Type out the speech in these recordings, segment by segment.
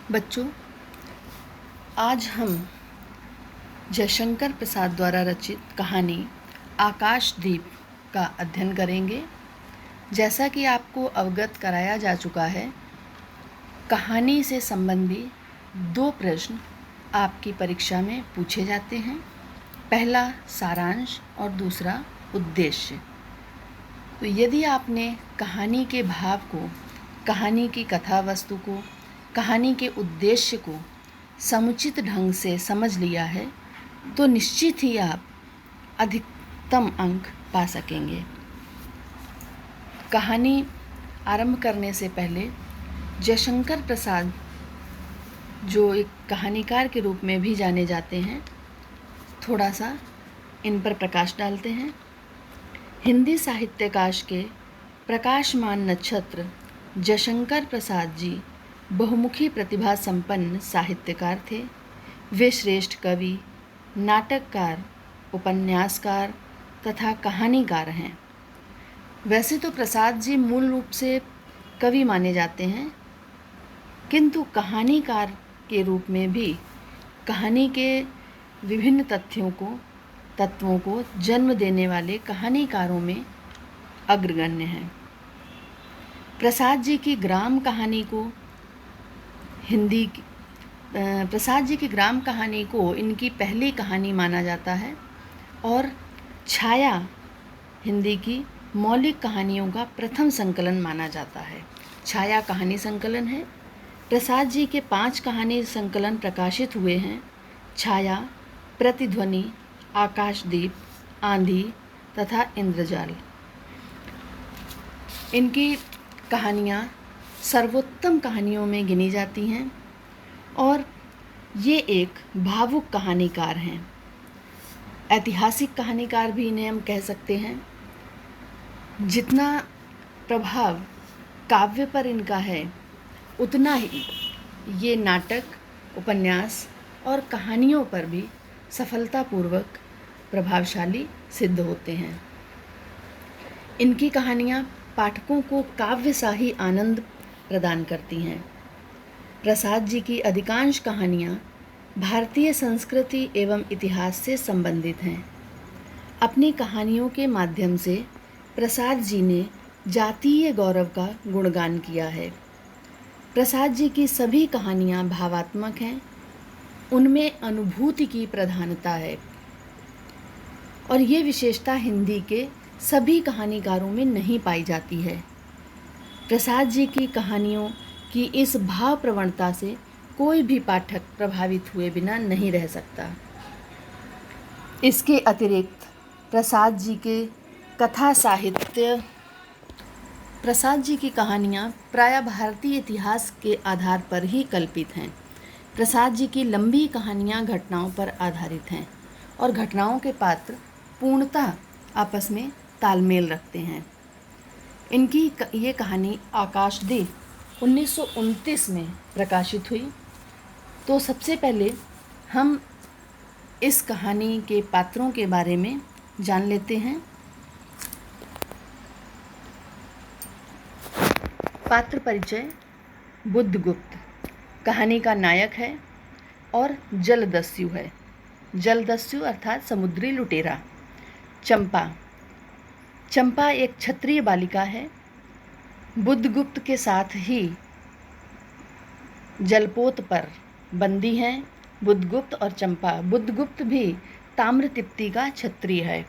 बच्चों, आज हम जयशंकर प्रसाद द्वारा रचित कहानी आकाशदीप का अध्ययन करेंगे। जैसा कि आपको अवगत कराया जा चुका है, कहानी से संबंधी 2 प्रश्न आपकी परीक्षा में पूछे जाते हैं। पहला सारांश और दूसरा उद्देश्य। तो यदि आपने कहानी के भाव को, कहानी की कथा वस्तु को, कहानी के उद्देश्य को समुचित ढंग से समझ लिया है तो निश्चित ही आप अधिकतम अंक पा सकेंगे। कहानी आरंभ करने से पहले जयशंकर प्रसाद, जो एक कहानीकार के रूप में भी जाने जाते हैं, थोड़ा सा इन पर प्रकाश डालते हैं। हिंदी साहित्याकाश के प्रकाशमान नक्षत्र जयशंकर प्रसाद जी बहुमुखी प्रतिभा संपन्न साहित्यकार थे। वे श्रेष्ठ कवि, नाटककार, उपन्यासकार तथा कहानीकार हैं। वैसे तो प्रसाद जी मूल रूप से कवि माने जाते हैं, किंतु कहानीकार के रूप में भी कहानी के विभिन्न तत्वों को जन्म देने वाले कहानीकारों में अग्रगण्य हैं। प्रसाद जी की ग्राम कहानी को इनकी पहली कहानी माना जाता है और छाया हिंदी की मौलिक कहानियों का प्रथम संकलन माना जाता है। छाया कहानी संकलन है। प्रसाद जी के 5 कहानी संकलन प्रकाशित हुए हैं: छाया, प्रतिध्वनि, आकाशदीप, आंधी तथा इंद्रजाल। इनकी कहानियाँ सर्वोत्तम कहानियों में गिनी जाती हैं और ये एक भावुक कहानीकार हैं। ऐतिहासिक कहानीकार भी इन्हें हम कह सकते हैं। जितना प्रभाव काव्य पर इनका है, उतना ही ये नाटक, उपन्यास और कहानियों पर भी सफलतापूर्वक प्रभावशाली सिद्ध होते हैं। इनकी कहानियाँ पाठकों को काव्यशाही आनंद प्रदान करती हैं। प्रसाद जी की अधिकांश कहानियाँ भारतीय संस्कृति एवं इतिहास से संबंधित हैं। अपनी कहानियों के माध्यम से प्रसाद जी ने जातीय गौरव का गुणगान किया है। प्रसाद जी की सभी कहानियाँ भावात्मक हैं, उनमें अनुभूति की प्रधानता है और ये विशेषता हिंदी के सभी कहानीकारों में नहीं पाई जाती है। प्रसाद जी की कहानियों की इस भाव प्रवणता से कोई भी पाठक प्रभावित हुए बिना नहीं रह सकता। इसके अतिरिक्त प्रसाद जी की कहानियाँ प्रायः भारतीय इतिहास के आधार पर ही कल्पित हैं। प्रसाद जी की लंबी कहानियाँ घटनाओं पर आधारित हैं और घटनाओं के पात्र पूर्णतः आपस में तालमेल रखते हैं। इनकी ये कहानी आकाशदीप 1929 में प्रकाशित हुई। तो सबसे पहले हम इस कहानी के पात्रों के बारे में जान लेते हैं। पात्र परिचय: बुद्धगुप्त कहानी का नायक है और जलदस्यु है। जलदस्यु अर्थात समुद्री लुटेरा। चंपा एक क्षत्रिय बालिका है। बुद्धगुप्त के साथ ही जलपोत पर बंदी हैं बुद्धगुप्त और चंपा। बुद्धगुप्त भी ताम्रतिप्ती का क्षत्रिय है।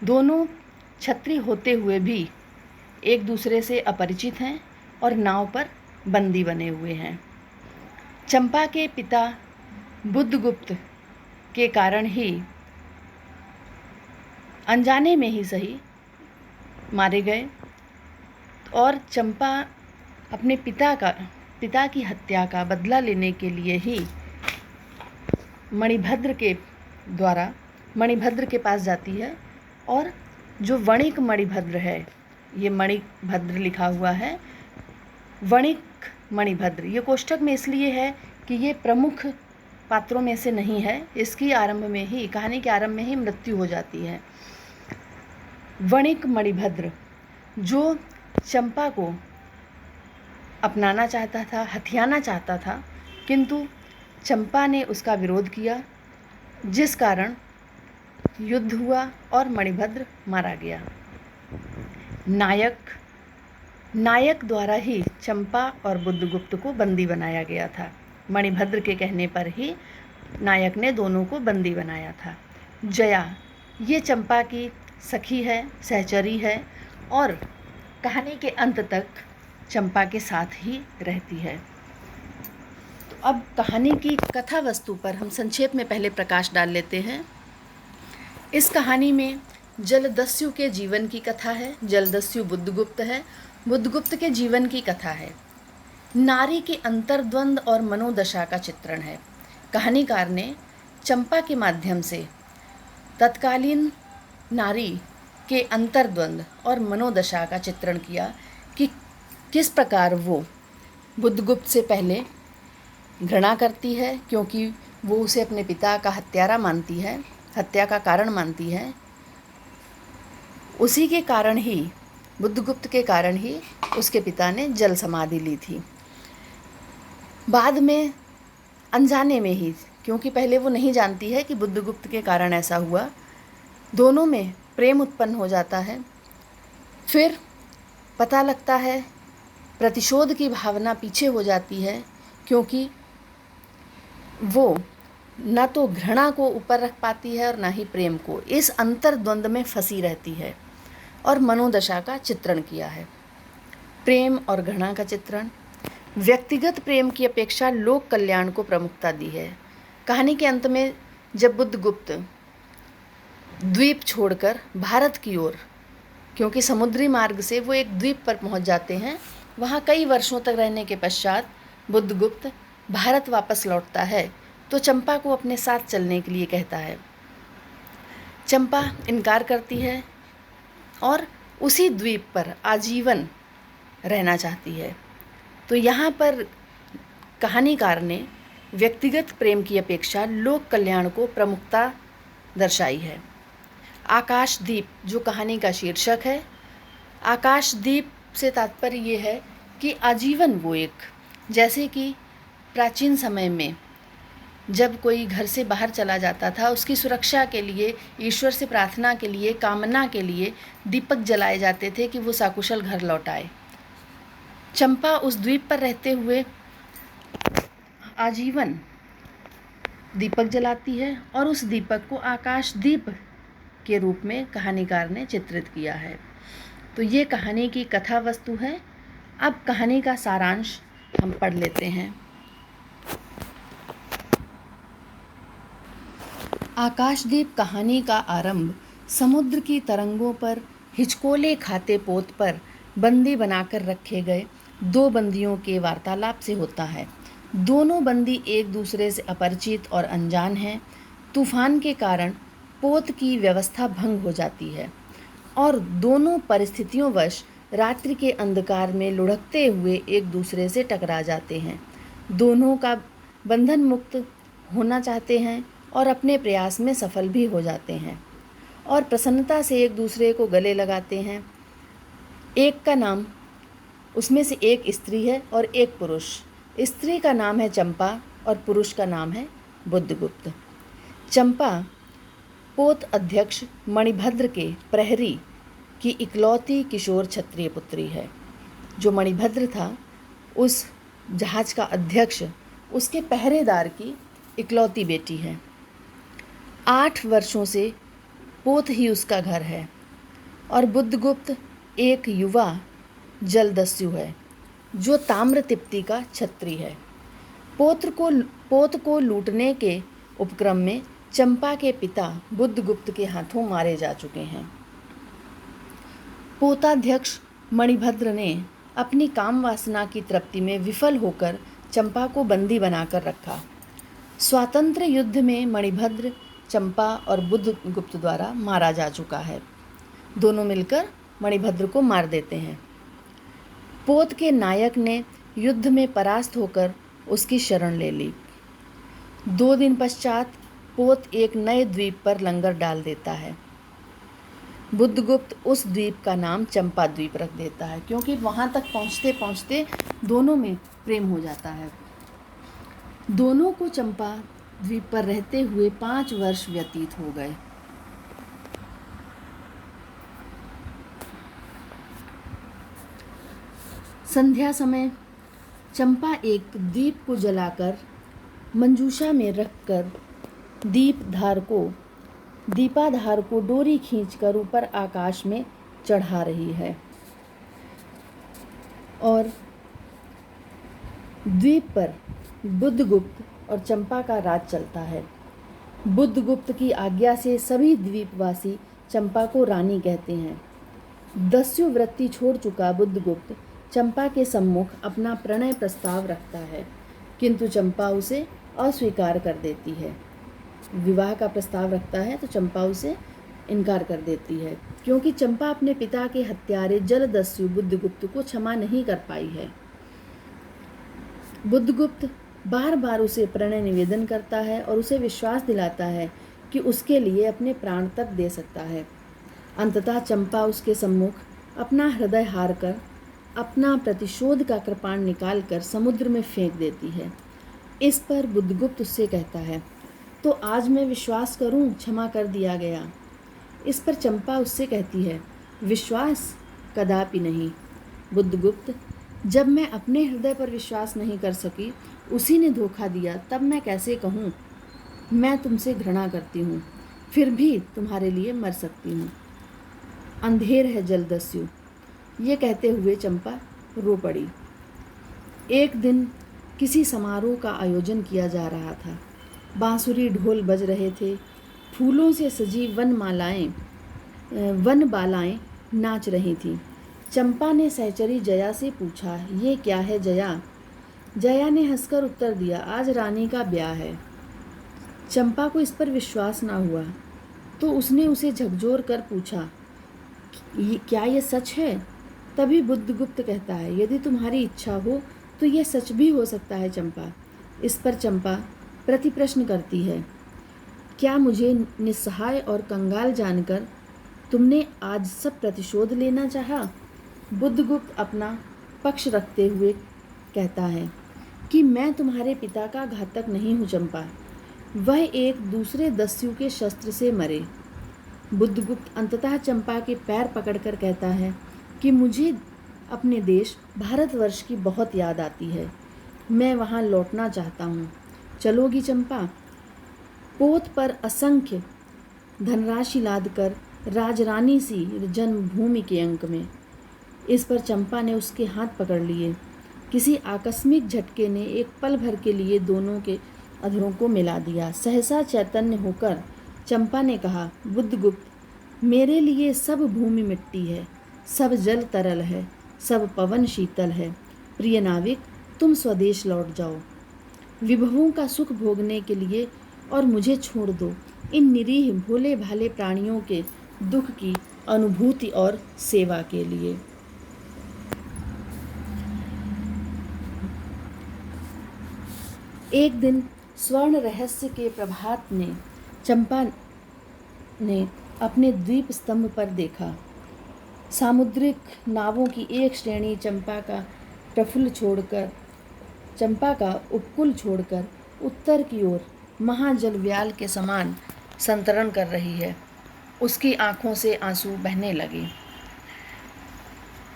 दोनों क्षत्रिय होते हुए भी एक दूसरे से अपरिचित हैं और नाव पर बंदी बने हुए हैं। चंपा के पिता बुद्धगुप्त के कारण ही, अनजाने में ही सही, मारे गए और चंपा अपने पिता की हत्या का बदला लेने के लिए ही मणिभद्र के पास जाती है और जो वणिक मणिभद्र है, ये मणिभद्र लिखा हुआ है, वणिक मणिभद्र, ये कोष्ठक में इसलिए है कि ये प्रमुख पात्रों में से नहीं है। इसकी कहानी के आरंभ में ही मृत्यु हो जाती है। वणिक मणिभद्र जो चंपा को अपनाना चाहता था, हथियाना चाहता था, किंतु चंपा ने उसका विरोध किया, जिस कारण युद्ध हुआ और मणिभद्र मारा गया। नायक द्वारा ही चंपा और बुद्धगुप्त को बंदी बनाया गया था। मणिभद्र के कहने पर ही नायक ने दोनों को बंदी बनाया था। जया ये चंपा की सखी है, सहचरी है और कहानी के अंत तक चंपा के साथ ही रहती है। तो अब कहानी की कथा वस्तु पर हम संक्षेप में पहले प्रकाश डाल लेते हैं। इस कहानी में जलदस्यु के जीवन की कथा है। जलदस्यु बुद्धगुप्त है। बुद्धगुप्त के जीवन की कथा है। नारी के अंतर्द्वंद और मनोदशा का चित्रण है। कहानीकार ने चंपा के माध्यम से तत्कालीन नारी के अंतर्द्वंद और मनोदशा का चित्रण किया कि किस प्रकार वो बुद्धगुप्त से पहले घृणा करती है, क्योंकि वो उसे अपने पिता का हत्यारा मानती है, हत्या का कारण मानती है। उसी के कारण ही, बुद्धगुप्त के कारण ही उसके पिता ने जल समाधि ली थी। बाद में अनजाने में ही, क्योंकि पहले वो नहीं जानती है कि बुद्धगुप्त के कारण ऐसा हुआ, दोनों में प्रेम उत्पन्न हो जाता है। फिर पता लगता है, प्रतिशोध की भावना पीछे हो जाती है, क्योंकि वो न तो घृणा को ऊपर रख पाती है और ना ही प्रेम को। इस अंतर्द्वंद में फंसी रहती है और मनोदशा का चित्रण किया है। प्रेम और घृणा का चित्रण। व्यक्तिगत प्रेम की अपेक्षा लोक कल्याण को प्रमुखता दी है। कहानी के अंत में जब बुद्धगुप्त द्वीप छोड़कर भारत की ओर, क्योंकि समुद्री मार्ग से वो एक द्वीप पर पहुंच जाते हैं, वहाँ कई वर्षों तक रहने के पश्चात बुद्धगुप्त भारत वापस लौटता है तो चंपा को अपने साथ चलने के लिए कहता है। चंपा इनकार करती है और उसी द्वीप पर आजीवन रहना चाहती है। तो यहाँ पर कहानीकार ने व्यक्तिगत प्रेम की अपेक्षा लोक कल्याण को प्रमुखता दर्शाई है। आकाशदीप जो कहानी का शीर्षक है, आकाशदीप से तात्पर्य ये है कि आजीवन वो एक, जैसे कि प्राचीन समय में जब कोई घर से बाहर चला जाता था, उसकी सुरक्षा के लिए, ईश्वर से प्रार्थना के लिए, कामना के लिए दीपक जलाए जाते थे कि वो सकुशल घर लौट आए। चंपा उस द्वीप पर रहते हुए आजीवन दीपक जलाती है और उस दीपक को आकाशदीप के रूप में कहानीकार ने चित्रित किया है। तो ये कहानी की कथा वस्तु है। अब कहानी का सारांश हम पढ़ लेते हैं। आकाशदीप कहानी का आरंभ समुद्र की तरंगों पर हिचकोले खाते पोत पर बंदी बनाकर रखे गए दो बंदियों के वार्तालाप से होता है। दोनों बंदी एक दूसरे से अपरिचित और अनजान हैं। तूफान के कारण पोत की व्यवस्था भंग हो जाती है और दोनों परिस्थितियों वश रात्रि के अंधकार में लुढ़कते हुए एक दूसरे से टकरा जाते हैं। दोनों का बंधन मुक्त होना चाहते हैं और अपने प्रयास में सफल भी हो जाते हैं और प्रसन्नता से एक दूसरे को गले लगाते हैं। एक का नाम, उसमें से एक स्त्री है और एक पुरुष। स्त्री का नाम है चंपा और पुरुष का नाम है बुद्धगुप्त। चंपा पोत अध्यक्ष मणिभद्र के प्रहरी की इकलौती किशोर क्षत्रिय पुत्री है। जो मणिभद्र था, उस जहाज का अध्यक्ष, उसके पहरेदार की इकलौती बेटी है। 8 वर्षों से पोत ही उसका घर है और बुद्धगुप्त एक युवा जलदस्यु है जो ताम्रतिप्ति का छत्री है। पोत को लूटने के उपक्रम में चंपा के पिता बुद्धगुप्त के हाथों मारे जा चुके हैं। पोताध्यक्ष मणिभद्र ने अपनी काम वासना की तृप्ति में विफल होकर चंपा को बंदी बनाकर रखा। स्वातंत्र्य युद्ध में मणिभद्र चंपा और बुद्धगुप्त द्वारा मारा जा चुका है। दोनों मिलकर मणिभद्र को मार देते हैं। पोत के नायक ने युद्ध में परास्त होकर उसकी शरण ले ली। 2 दिन पश्चात पोत एक नए द्वीप पर लंगर डाल देता है। बुद्धगुप्त उस द्वीप का नाम चंपा द्वीप रख देता है, क्योंकि वहाँ तक पहुँचते पहुँचते दोनों में प्रेम हो जाता है। दोनों को चंपा द्वीप पर रहते हुए 5 वर्ष व्यतीत हो गए। संध्या समय चंपा एक दीप को जलाकर मंजूषा में रखकर दीपाधार को डोरी खींचकर ऊपर आकाश में चढ़ा रही है और द्वीप पर बुद्धगुप्त और चंपा का राज चलता है। बुद्धगुप्त की आज्ञा से सभी द्वीपवासी चंपा को रानी कहते हैं। दस्यु वृत्ति छोड़ चुका बुद्धगुप्त चंपा के सम्मुख अपना प्रणय प्रस्ताव रखता है, किंतु चंपा उसे अस्वीकार कर देती है। विवाह का प्रस्ताव रखता है तो चंपा उसे इनकार कर देती है, क्योंकि चंपा अपने पिता के हत्यारे जलदस्यु बुद्धगुप्त को क्षमा नहीं कर पाई है। बुद्धगुप्त बार बार उसे प्रणय निवेदन करता है और उसे विश्वास दिलाता है कि उसके लिए अपने प्राण तक दे सकता है। अंततः चंपा उसके सम्मुख अपना हृदय हार कर अपना प्रतिशोध का कृपाण निकालकर समुद्र में फेंक देती है। इस पर बुद्धगुप्त उससे कहता है, तो आज मैं विश्वास करूं क्षमा कर दिया गया। इस पर चंपा उससे कहती है, विश्वास कदापि नहीं बुद्धगुप्त, जब मैं अपने हृदय पर विश्वास नहीं कर सकी, उसी ने धोखा दिया, तब मैं कैसे कहूँ मैं तुमसे घृणा करती हूँ, फिर भी तुम्हारे लिए मर सकती हूँ। अंधेर है जलदस्यु। ये कहते हुए चंपा रो पड़ी। एक दिन किसी समारोह का आयोजन किया जा रहा था। बांसुरी ढोल बज रहे थे। फूलों से सजी वन बालाएं नाच रही थीं। चंपा ने सहचरी जया से पूछा, ये क्या है जया? जया ने हंसकर उत्तर दिया, आज रानी का ब्याह है। चंपा को इस पर विश्वास ना हुआ, तो उसने उसे झकझोर कर पूछा, क्या ये सच है? तभी बुद्धगुप्त कहता है, यदि तुम्हारी इच्छा हो तो यह सच भी हो सकता है चंपा। इस पर चंपा प्रति प्रश्न करती है, क्या मुझे निस्सहाय और कंगाल जानकर तुमने आज सब प्रतिशोध लेना चाहा? बुद्धगुप्त अपना पक्ष रखते हुए कहता है कि मैं तुम्हारे पिता का घातक नहीं हूँ चंपा, वह एक दूसरे दस्यु के शस्त्र से मरे। बुद्धगुप्त अंततः चंपा के पैर पकड़कर कहता है कि मुझे अपने देश भारतवर्ष की बहुत याद आती है, मैं वहाँ लौटना चाहता हूँ। चलोगी चंपा? पोत पर असंख्य धनराशि लादकर राजरानी सी जन्मभूमि के अंक में। इस पर चंपा ने उसके हाथ पकड़ लिए। किसी आकस्मिक झटके ने एक पल भर के लिए दोनों के अधरों को मिला दिया। सहसा चैतन्य होकर चंपा ने कहा, बुद्धगुप्त, मेरे लिए सब भूमि मिट्टी है, सब जल तरल है, सब पवन शीतल है। प्रिय नाविक, तुम स्वदेश लौट जाओ विभवों का सुख भोगने के लिए और मुझे छोड़ दो इन निरीह भोले भाले प्राणियों के दुख की अनुभूति और सेवा के लिए। एक दिन स्वर्ण रहस्य के प्रभात ने चंपा ने अपने द्वीप स्तंभ पर देखा। सामुद्रिक नावों की एक श्रेणी चंपा का उपकूल छोड़कर उत्तर की ओर महाजलव्याल के समान संतरण कर रही है। उसकी आंखों से आंसू बहने लगे।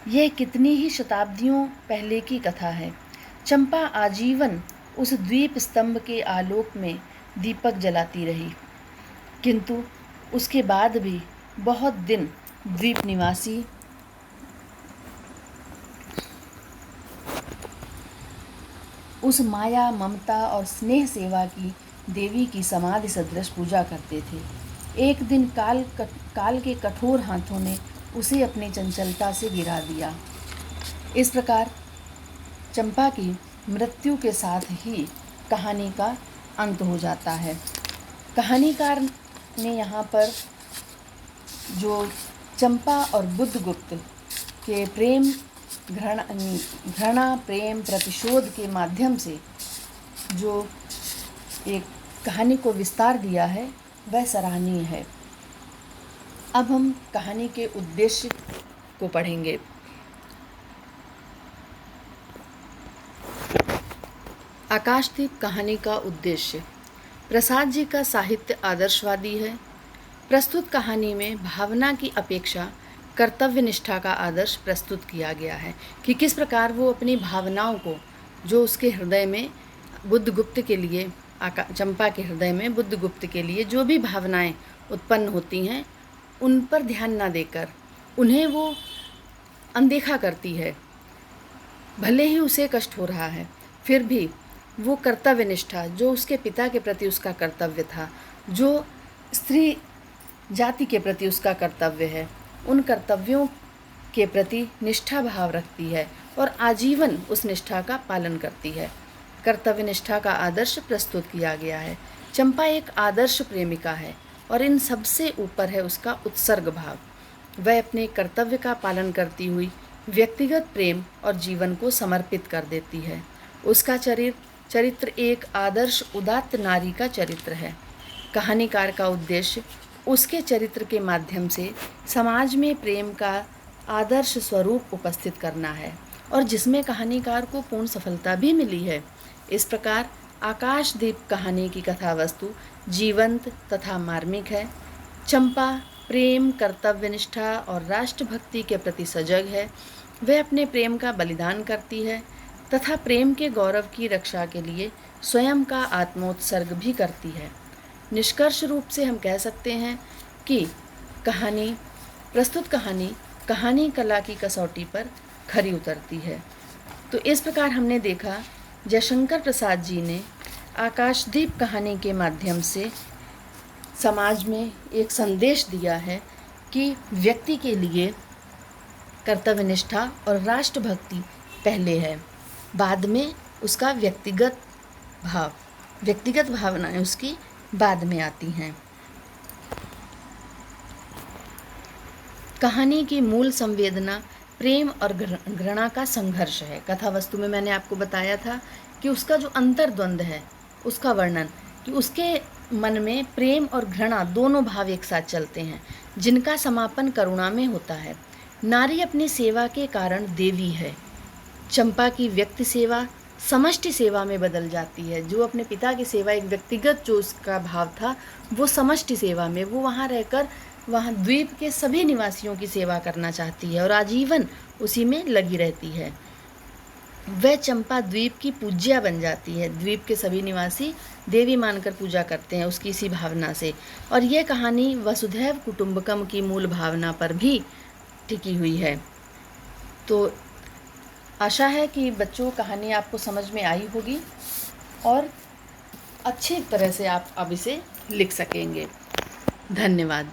यह कितनी ही शताब्दियों पहले की कथा है। चंपा आजीवन उस द्वीप स्तंभ के आलोक में दीपक जलाती रही, किंतु उसके बाद भी बहुत दिन द्वीप निवासी उस माया, ममता और स्नेह सेवा की देवी की समाधि सदृश पूजा करते थे। एक दिन काल के कठोर हाथों ने उसे अपनी चंचलता से गिरा दिया। इस प्रकार चंपा की मृत्यु के साथ ही कहानी का अंत हो जाता है। कहानीकार ने यहाँ पर जो चंपा और बुद्धगुप्त के घृणा प्रेम प्रतिशोध के माध्यम से जो एक कहानी को विस्तार दिया है वह सराहनीय है। अब हम कहानी के उद्देश्य को पढ़ेंगे। आकाशदीप कहानी का उद्देश्य। प्रसाद जी का साहित्य आदर्शवादी है। प्रस्तुत कहानी में भावना की अपेक्षा कर्तव्य निष्ठा का आदर्श प्रस्तुत किया गया है कि किस प्रकार वो अपनी भावनाओं को, जो उसके हृदय में बुद्धगुप्त के लिए, चंपा के हृदय में बुद्धगुप्त के लिए जो भी भावनाएं उत्पन्न होती हैं, उन पर ध्यान न देकर उन्हें वो अनदेखा करती है। भले ही उसे कष्ट हो रहा है, फिर भी वो कर्तव्य निष्ठा, जो उसके पिता के प्रति उसका कर्तव्य था, जो स्त्री जाति के प्रति उसका कर्तव्य है, उन कर्तव्यों के प्रति निष्ठा भाव रखती है और आजीवन उस निष्ठा का पालन करती है। कर्तव्य निष्ठा का आदर्श प्रस्तुत किया गया है। चंपा एक आदर्श प्रेमिका है और इन सबसे ऊपर है उसका उत्सर्ग भाव। वह अपने कर्तव्य का पालन करती हुई व्यक्तिगत प्रेम और जीवन को समर्पित कर देती है। उसका चरित्र एक आदर्श उदात्त नारी का चरित्र है। कहानीकार का उद्देश्य उसके चरित्र के माध्यम से समाज में प्रेम का आदर्श स्वरूप उपस्थित करना है और जिसमें कहानीकार को पूर्ण सफलता भी मिली है। इस प्रकार आकाशदीप कहानी की कथा वस्तु जीवंत तथा मार्मिक है। चंपा प्रेम, कर्तव्य निष्ठा और राष्ट्रभक्ति के प्रति सजग है। वह अपने प्रेम का बलिदान करती है तथा प्रेम के गौरव की रक्षा के लिए स्वयं का आत्मोत्सर्ग भी करती है। निष्कर्ष रूप से हम कह सकते हैं कि प्रस्तुत कहानी कला की कसौटी पर खरी उतरती है। तो इस प्रकार हमने देखा, जयशंकर प्रसाद जी ने आकाशदीप कहानी के माध्यम से समाज में एक संदेश दिया है कि व्यक्ति के लिए कर्तव्य निष्ठा और राष्ट्रभक्ति पहले है, बाद में उसका व्यक्तिगत भावनाएं उसकी बाद में आती हैं। कहानी की मूल संवेदना प्रेम और घृणा का संघर्ष है। कथा वस्तु में मैंने आपको बताया था कि उसका जो अंतर्द्वंद है, उसका वर्णन, कि उसके मन में प्रेम और घृणा दोनों भाव एक साथ चलते हैं, जिनका समापन करुणा में होता है। नारी अपनी सेवा के कारण देवी है। चंपा की व्यक्ति सेवा समष्टि सेवा में बदल जाती है। जो अपने पिता की सेवा, एक व्यक्तिगत जो उसका भाव था, वो समष्टि सेवा में, वो वहाँ रहकर वहाँ द्वीप के सभी निवासियों की सेवा करना चाहती है और आजीवन उसी में लगी रहती है। वह चंपा द्वीप की पूज्या बन जाती है। द्वीप के सभी निवासी देवी मानकर पूजा करते हैं उसकी इसी भावना से। और यह कहानी वसुधैव कुटुंबकम की मूल भावना पर भी टिकी हुई है। तो आशा है कि बच्चों कहानी आपको समझ में आई होगी और अच्छी तरह से आप अब इसे लिख सकेंगे। धन्यवाद।